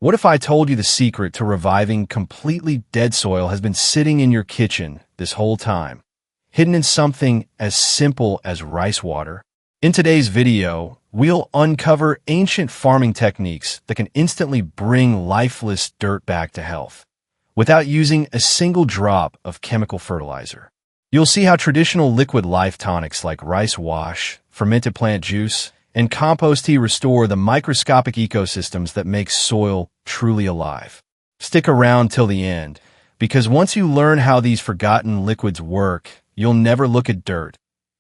What if I told you the secret to reviving completely dead soil has been sitting in your kitchen this whole time, hidden in something as simple as rice water? In today's video, we'll uncover ancient farming techniques that can instantly bring lifeless dirt back to health, without using a single drop of chemical fertilizer. You'll see how traditional liquid life tonics like rice wash, fermented plant juice, and compost tea restore the microscopic ecosystems that make soil truly alive. Stick around till the end, because once you learn how these forgotten liquids work, you'll never look at dirt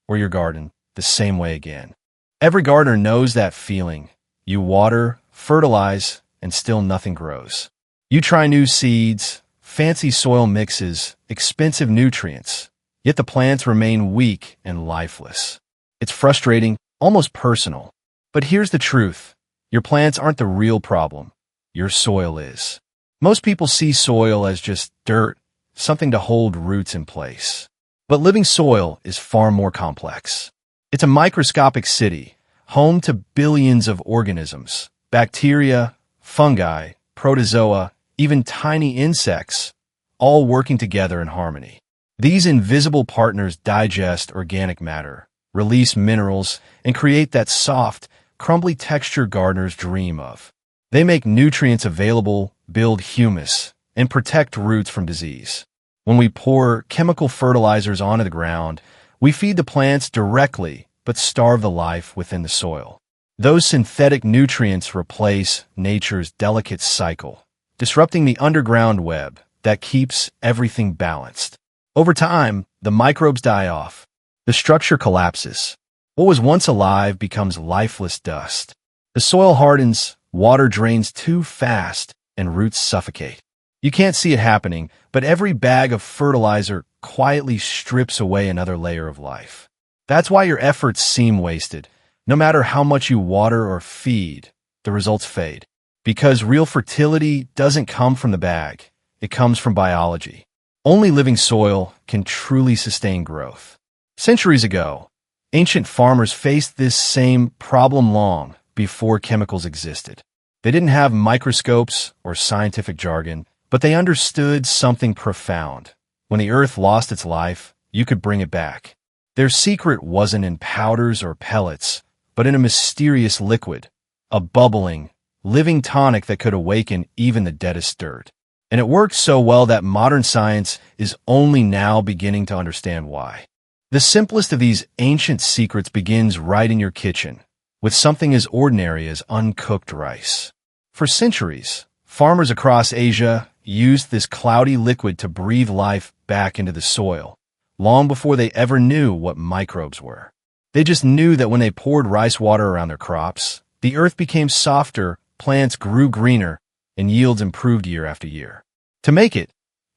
or your garden the same way again. Every gardener knows that feeling. You water, fertilize, and still nothing grows. You try new seeds, fancy soil mixes, expensive nutrients, yet the plants remain weak and lifeless. It's frustrating, almost personal. But here's the truth. Your plants aren't the real problem. Your soil is. Most people see soil as just dirt, something to hold roots in place. But living soil is far more complex. It's a microscopic city, home to billions of organisms, bacteria, fungi, protozoa, even tiny insects, all working together in harmony. These invisible partners digest organic matter, release minerals, and create that soft, crumbly texture gardeners dream of. They make nutrients available, build humus, and protect roots from disease. When we pour chemical fertilizers onto the ground, we feed the plants directly, but starve the life within the soil. Those synthetic nutrients replace nature's delicate cycle, disrupting the underground web that keeps everything balanced. Over time, the microbes die off. The structure collapses. What was once alive becomes lifeless dust. The soil hardens, water drains too fast, and roots suffocate. You can't see it happening, but every bag of fertilizer quietly strips away another layer of life. That's why your efforts seem wasted. No matter how much you water or feed, the results fade. Because real fertility doesn't come from the bag. It comes from biology. Only living soil can truly sustain growth. Centuries ago, ancient farmers faced this same problem long before chemicals existed. They didn't have microscopes or scientific jargon, but they understood something profound. When the earth lost its life, you could bring it back. Their secret wasn't in powders or pellets, but in a mysterious liquid, a bubbling, living tonic that could awaken even the deadest dirt. And it worked so well that modern science is only now beginning to understand why. The simplest of these ancient secrets begins right in your kitchen, with something as ordinary as uncooked rice. For centuries, farmers across Asia used this cloudy liquid to breathe life back into the soil, long before they ever knew what microbes were. They just knew that when they poured rice water around their crops, the earth became softer, plants grew greener, and yields improved year after year. To make it,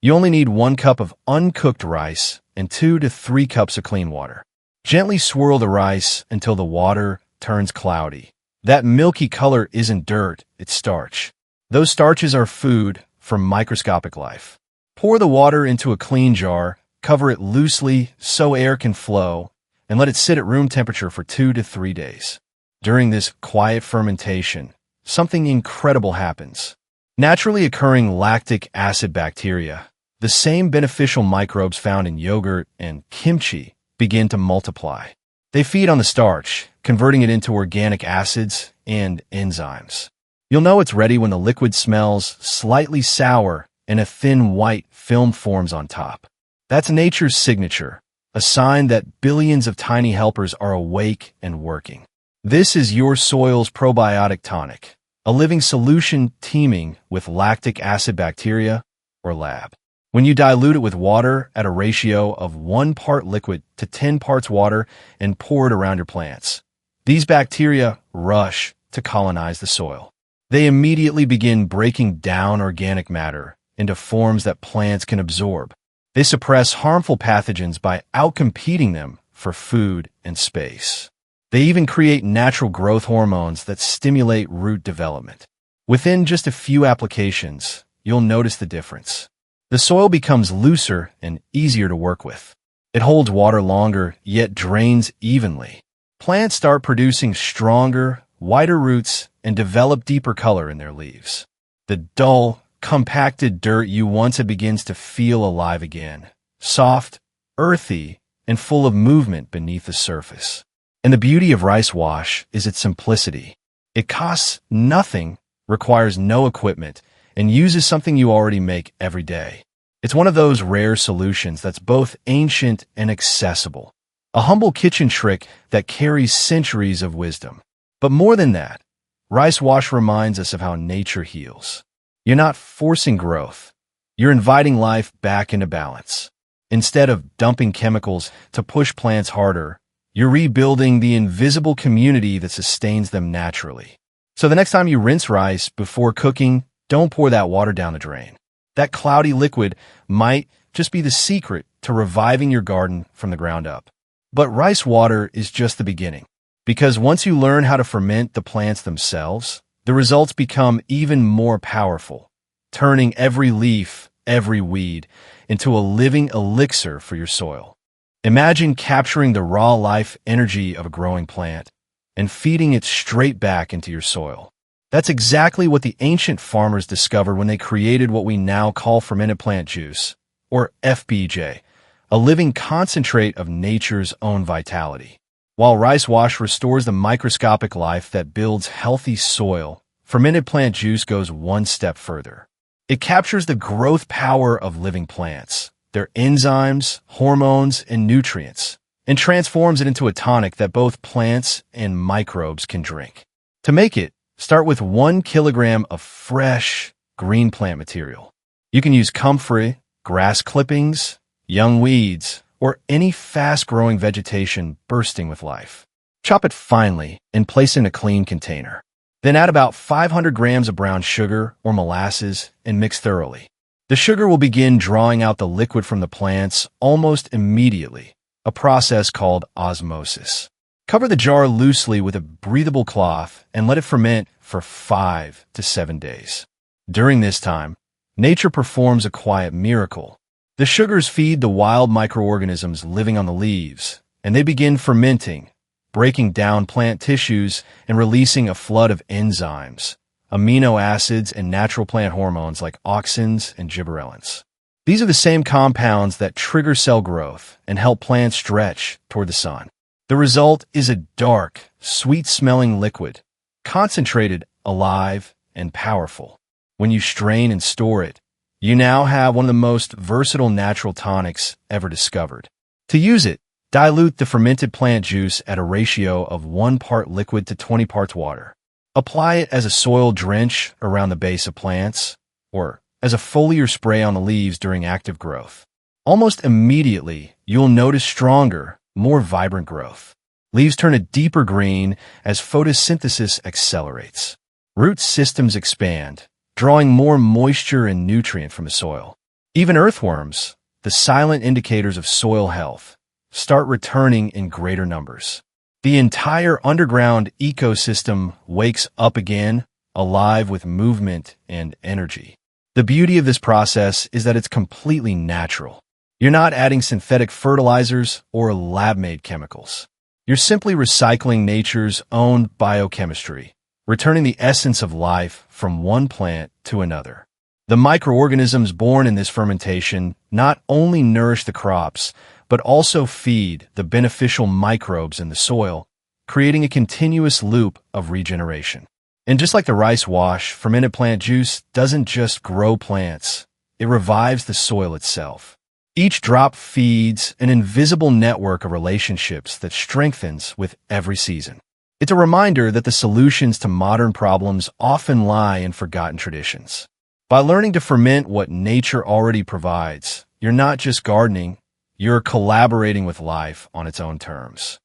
you only need 1 cup of uncooked rice and 2 to 3 cups of clean water. Gently swirl the rice until the water turns cloudy. That milky color isn't dirt, it's starch. Those starches are food for microscopic life. Pour the water into a clean jar, cover it loosely so air can flow, and let it sit at room temperature for 2 to 3 days. During this quiet fermentation, something incredible happens. Naturally occurring lactic acid bacteria, the same beneficial microbes found in yogurt and kimchi, begin to multiply. They feed on the starch, converting it into organic acids and enzymes. You'll know it's ready when the liquid smells slightly sour and a thin white film forms on top. That's nature's signature, a sign that billions of tiny helpers are awake and working. This is your soil's probiotic tonic, a living solution teeming with lactic acid bacteria, or LAB. When you dilute it with water at a ratio of 1 part liquid to 10 parts water and pour it around your plants, these bacteria rush to colonize the soil. They immediately begin breaking down organic matter into forms that plants can absorb. They suppress harmful pathogens by outcompeting them for food and space. They even create natural growth hormones that stimulate root development. Within just a few applications, you'll notice the difference. The soil becomes looser and easier to work with. It holds water longer, yet drains evenly. Plants start producing stronger, wider roots and develop deeper color in their leaves. The dull, compacted dirt you once had begins to feel alive again, soft, earthy, and full of movement beneath the surface. And the beauty of rice wash is its simplicity. It costs nothing, requires no equipment, and uses something you already make every day. It's one of those rare solutions that's both ancient and accessible. A humble kitchen trick that carries centuries of wisdom. But more than that, rice wash reminds us of how nature heals. You're not forcing growth. You're inviting life back into balance. Instead of dumping chemicals to push plants harder, you're rebuilding the invisible community that sustains them naturally. So the next time you rinse rice before cooking, don't pour that water down the drain. That cloudy liquid might just be the secret to reviving your garden from the ground up. But rice water is just the beginning. Because once you learn how to ferment the plants themselves, the results become even more powerful, turning every leaf, every weed, into a living elixir for your soil. Imagine capturing the raw life energy of a growing plant and feeding it straight back into your soil. That's exactly what the ancient farmers discovered when they created what we now call fermented plant juice, or FPJ, a living concentrate of nature's own vitality. While rice wash restores the microscopic life that builds healthy soil, fermented plant juice goes one step further. It captures the growth power of living plants, their enzymes, hormones, and nutrients, and transforms it into a tonic that both plants and microbes can drink. To make it, start with 1 kilogram of fresh, green plant material. You can use comfrey, grass clippings, young weeds, or any fast-growing vegetation bursting with life. Chop it finely and place it in a clean container. Then add about 500 grams of brown sugar or molasses and mix thoroughly. The sugar will begin drawing out the liquid from the plants almost immediately, a process called osmosis. Cover the jar loosely with a breathable cloth and let it ferment for 5 to 7 days. During this time, nature performs a quiet miracle. The sugars feed the wild microorganisms living on the leaves, and they begin fermenting, breaking down plant tissues and releasing a flood of enzymes, amino acids, and natural plant hormones like auxins and gibberellins. These are the same compounds that trigger cell growth and help plants stretch toward the sun. The result is a dark, sweet-smelling liquid, concentrated, alive, and powerful. When you strain and store it, you now have one of the most versatile natural tonics ever discovered. To use it, dilute the fermented plant juice at a ratio of 1 part liquid to 20 parts water. Apply it as a soil drench around the base of plants, or as a foliar spray on the leaves during active growth. Almost immediately, you'll notice stronger, more vibrant growth. Leaves turn a deeper green as photosynthesis accelerates. Root systems expand, drawing more moisture and nutrient from the soil. Even earthworms, the silent indicators of soil health, start returning in greater numbers. The entire underground ecosystem wakes up again, alive with movement and energy. The beauty of this process is that it's completely natural. You're not adding synthetic fertilizers or lab-made chemicals. You're simply recycling nature's own biochemistry, returning the essence of life from one plant to another. The microorganisms born in this fermentation not only nourish the crops, but also feed the beneficial microbes in the soil, creating a continuous loop of regeneration. And just like the rice wash, fermented plant juice doesn't just grow plants, it revives the soil itself. Each drop feeds an invisible network of relationships that strengthens with every season. It's a reminder that the solutions to modern problems often lie in forgotten traditions. By learning to ferment what nature already provides, you're not just gardening, you're collaborating with life on its own terms.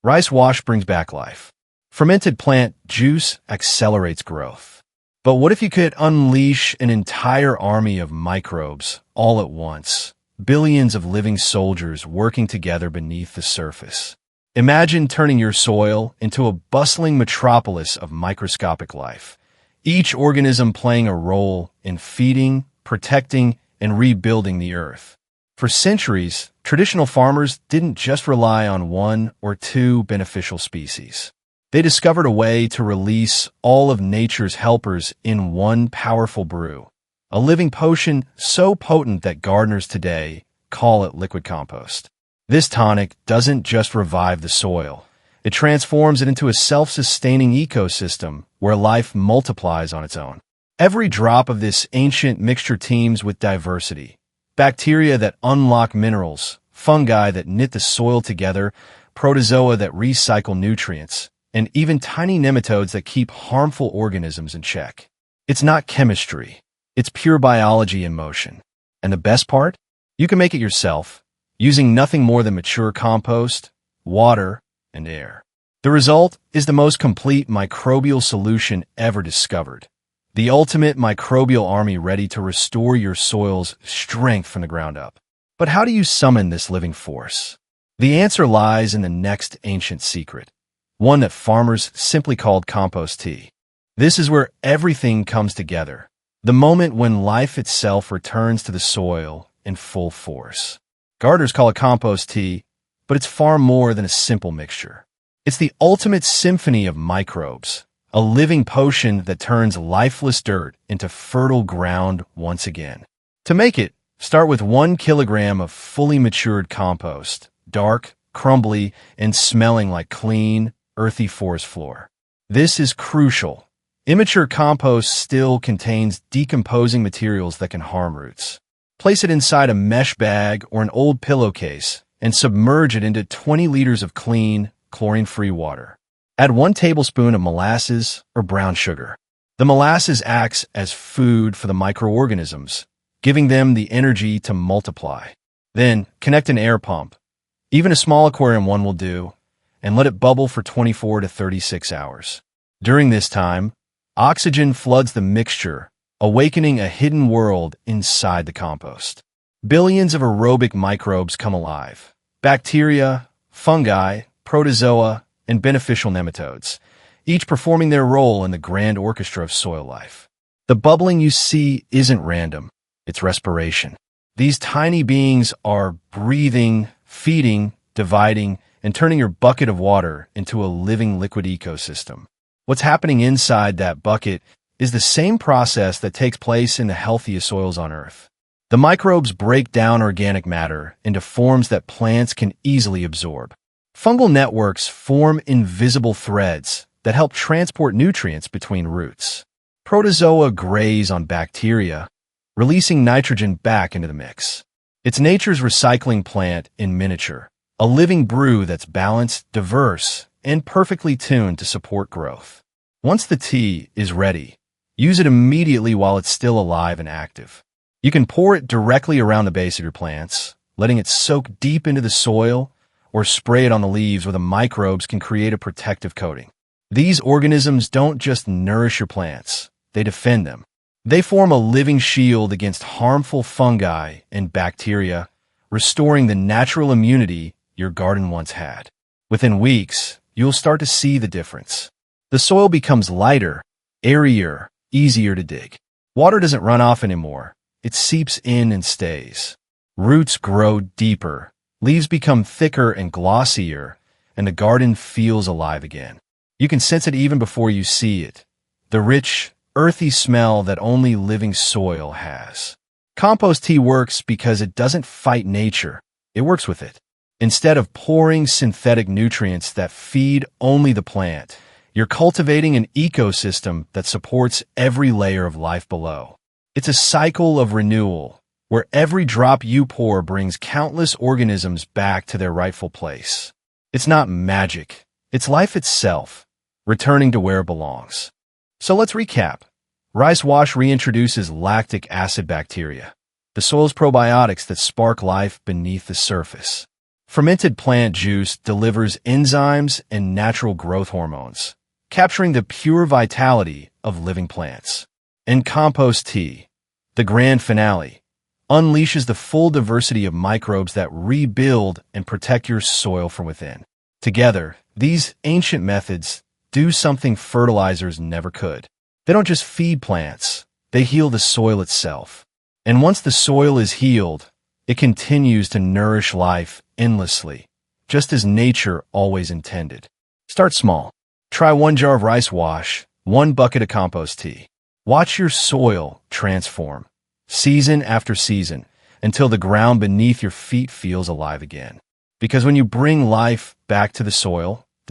Rice wash brings back life. Fermented plant juice accelerates growth. But what if you could unleash an entire army of microbes all at once? Billions of living soldiers working together beneath the surface. Imagine turning your soil into a bustling metropolis of microscopic life, each organism playing a role in feeding, protecting, and rebuilding the earth. For centuries, traditional farmers didn't just rely on 1 or 2 beneficial species. They discovered a way to release all of nature's helpers in one powerful brew, a living potion so potent that gardeners today call it liquid compost. This tonic doesn't just revive the soil. It transforms it into a self-sustaining ecosystem where life multiplies on its own. Every drop of this ancient mixture teems with diversity. Bacteria that unlock minerals, fungi that knit the soil together, protozoa that recycle nutrients, and even tiny nematodes that keep harmful organisms in check. It's not chemistry. It's pure biology in motion. And the best part? You can make it yourself, using nothing more than mature compost, water, and air. The result is the most complete microbial solution ever discovered. The ultimate microbial army ready to restore your soil's strength from the ground up. But how do you summon this living force? The answer lies in the next ancient secret, one that farmers simply called compost tea. This is where everything comes together, the moment when life itself returns to the soil in full force. Gardeners call it compost tea, but it's far more than a simple mixture. It's the ultimate symphony of microbes, a living potion that turns lifeless dirt into fertile ground once again. To make it, start with 1 kilogram of fully matured compost, dark, crumbly, and smelling like clean, earthy forest floor. This is crucial. Immature compost still contains decomposing materials that can harm roots. Place it inside a mesh bag or an old pillowcase and submerge it into 20 liters of clean, chlorine-free water. Add 1 tablespoon of molasses or brown sugar. The molasses acts as food for the microorganisms, giving them the energy to multiply. Then, connect an air pump. Even a small aquarium one will do, and let it bubble for 24 to 36 hours. During this time, oxygen floods the mixture, awakening a hidden world inside the compost. Billions of aerobic microbes come alive. Bacteria, fungi, protozoa, and beneficial nematodes, each performing their role in the grand orchestra of soil life. The bubbling you see isn't random, it's respiration. These tiny beings are breathing, feeding, dividing, and turning your bucket of water into a living liquid ecosystem. What's happening inside that bucket is the same process that takes place in the healthiest soils on Earth. The microbes break down organic matter into forms that plants can easily absorb. Fungal networks form invisible threads that help transport nutrients between roots. Protozoa graze on bacteria, releasing nitrogen back into the mix. It's nature's recycling plant in miniature, a living brew that's balanced, diverse, and perfectly tuned to support growth. Once the tea is ready, use it immediately while it's still alive and active. You can pour it directly around the base of your plants, letting it soak deep into the soil, or spray it on the leaves where the microbes can create a protective coating. These organisms don't just nourish your plants, they defend them. They form a living shield against harmful fungi and bacteria, restoring the natural immunity your garden once had. Within weeks, you'll start to see the difference. The soil becomes lighter, airier, easier to dig. Water doesn't run off anymore. It seeps in and stays. Roots grow deeper, leaves become thicker and glossier, and the garden feels alive again. You can sense it even before you see it. The rich, earthy smell that only living soil has. Compost tea works because it doesn't fight nature. It works with it. Instead of pouring synthetic nutrients that feed only the plant, you're cultivating an ecosystem that supports every layer of life below. It's a cycle of renewal, where every drop you pour brings countless organisms back to their rightful place. It's not magic. It's life itself, returning to where it belongs. So let's recap. Rice wash reintroduces lactic acid bacteria, the soil's probiotics that spark life beneath the surface. Fermented plant juice delivers enzymes and natural growth hormones, capturing the pure vitality of living plants. And compost tea, the grand finale, unleashes the full diversity of microbes that rebuild and protect your soil from within. Together, these ancient methods do something fertilizers never could. They don't just feed plants, they heal the soil itself. And once the soil is healed, it continues to nourish life endlessly, just as nature always intended. Start small. Try 1 jar of rice wash, 1 bucket of compost tea. Watch your soil transform, season after season, until the ground beneath your feet feels alive again. Because when you bring life back to the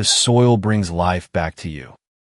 soil brings life back to you.